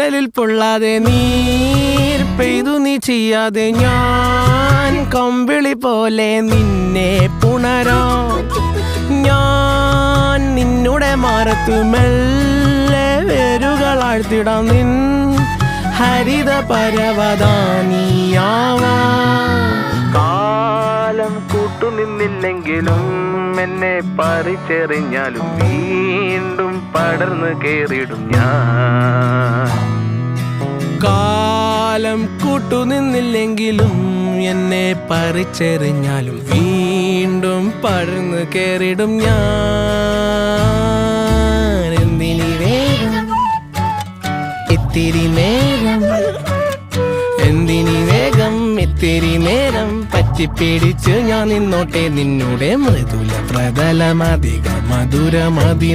കടലിൽ പൊള്ളാതെ നീർ പെയ്തു നീ ചെയ്യാതെ ഞാൻ കമ്പിളി പോലെ നിന്നെ പുണരോ ഞാൻ നിന്നുടെ മാറത്തു മെല്ലെ വേരുകളാഴ്ത്തിടാം നിൻ ഹരിത പരവതാനിയാവാ കാലം കൂട്ടുനിന്നില്ലെങ്കിലും എന്നെ പറിച്ചെറിഞ്ഞാലും വീണ്ടും പടർന്നു കേറിടും ഞാൻ. കാലം കൂട്ടുനിന്നില്ലെങ്കിലും എന്നെ പറിച്ചെറിഞ്ഞാലും വീണ്ടും പടർന്നു കേറിടും ഞാൻ. എന്തിനി വേഗം ഇത്തിരി നേരം എന്തിനി വേഗം ഇത്തിരി നേരം പറ്റിപ്പിടിച്ച് ഞാൻ നിന്നോട്ടെ നിന്നുടെ മൃദുല പ്രതലമധിക മധുരമതിമനോഹരം.